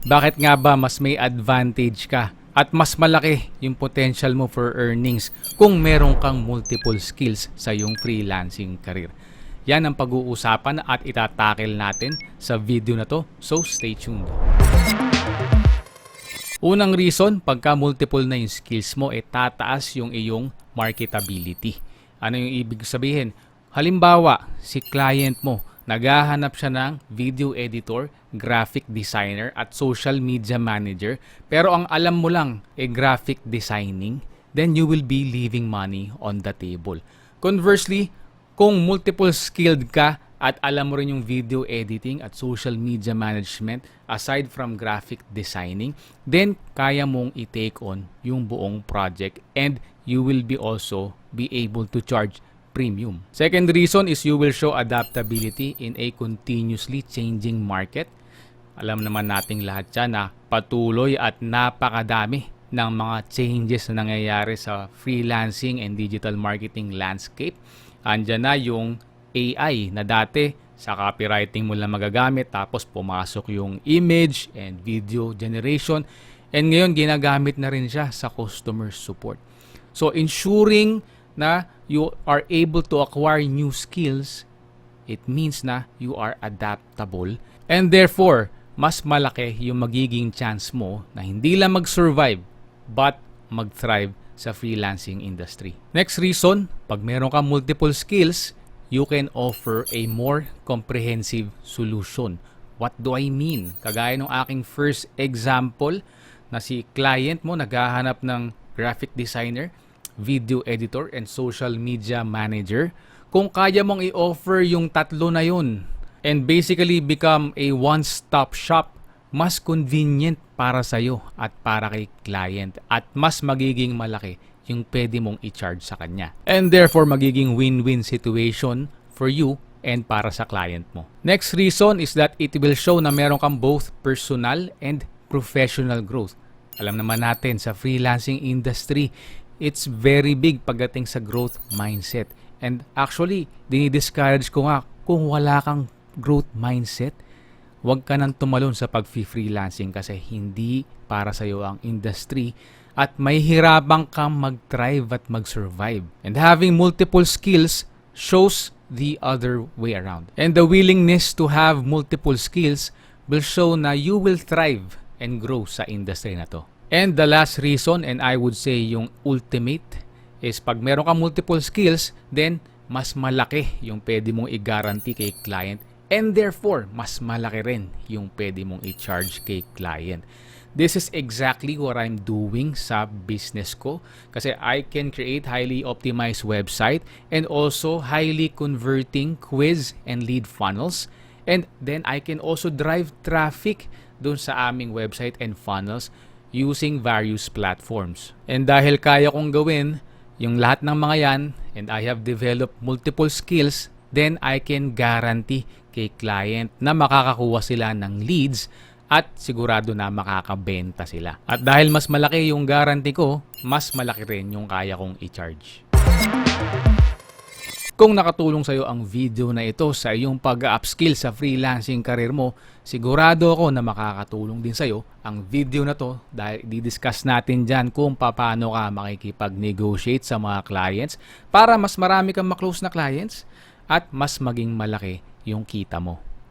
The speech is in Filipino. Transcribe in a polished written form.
Bakit nga ba mas may advantage ka at mas malaki yung potential mo for earnings kung meron kang multiple skills sa iyong freelancing career? Yan ang pag-uusapan at itatakil natin sa video na to, so stay tuned. Unang reason, pagka multiple na yung skills mo, tataas yung iyong marketability. Ano yung ibig sabihin? Halimbawa, si client mo, naghahanap siya ng video editor, graphic designer, at social media manager, pero ang alam mo lang graphic designing, then you will be leaving money on the table. Conversely, kung multiple skilled ka at alam mo rin yung video editing at social media management aside from graphic designing, then kaya mong i-take on yung buong project and you will be also be able to charge premium. Second reason is you will show adaptability in a continuously changing market. Alam naman nating lahat yan na patuloy at napakadami ng mga changes na nangyayari sa freelancing and digital marketing landscape. Andyan na yung AI na dati sa copywriting mo lang magagamit, tapos pumasok yung image and video generation, and ngayon ginagamit na rin siya sa customer support. So ensuring na you are able to acquire new skills, it means na you are adaptable, and therefore mas malaki yung magiging chance mo na hindi lang mag-survive but mag-thrive sa freelancing industry. Next reason, pag meron ka multiple skills, you can offer a more comprehensive solution. What do I mean? Kagaya ng aking first example na si client mo naghahanap ng graphic designer, video editor, and social media manager. Kung kaya mong i-offer yung tatlo na yun and basically become a one-stop shop, mas convenient para sa'yo at para kay client at mas magiging malaki yung pwede mong i-charge sa kanya. And therefore, magiging win-win situation for you and para sa client mo. Next reason is that it will show na meron kang both personal and professional growth. Alam naman natin sa freelancing industry, it's very big pagdating sa growth mindset. And actually, dinidiscourage ko nga kung wala kang growth mindset, huwag ka nang tumalon sa pag-freelancing kasi hindi para sa iyo ang industry at may hirapan kang mag-thrive at mag-survive. And having multiple skills shows the other way around. And the willingness to have multiple skills will show na you will thrive and grow sa industry na to. And the last reason, and I would say yung ultimate, is pag meron kang multiple skills, then mas malaki yung pwede mong i-guarantee kay client, and therefore mas malaki rin yung pwede mong i-charge kay client. This is exactly what I'm doing sa business ko kasi I can create highly optimized website and also highly converting quiz and lead funnels, and then I can also drive traffic dun sa aming website and funnels using various platforms. And dahil kaya kong gawin yung lahat ng mga yan and I have developed multiple skills, then I can guarantee kay client na makakakuha sila ng leads at sigurado na makakabenta sila. At dahil mas malaki yung guarantee ko, mas malaki rin yung kaya kong i-charge. Kung nakatulong sa'yo ang video na ito sa iyong pag-upskill sa freelancing career mo, sigurado ako na makakatulong din sa'yo ang video na to dahil di-discuss natin dyan kung paano ka makikipag-negotiate sa mga clients para mas marami kang ma-close na clients at mas maging malaki yung kita mo.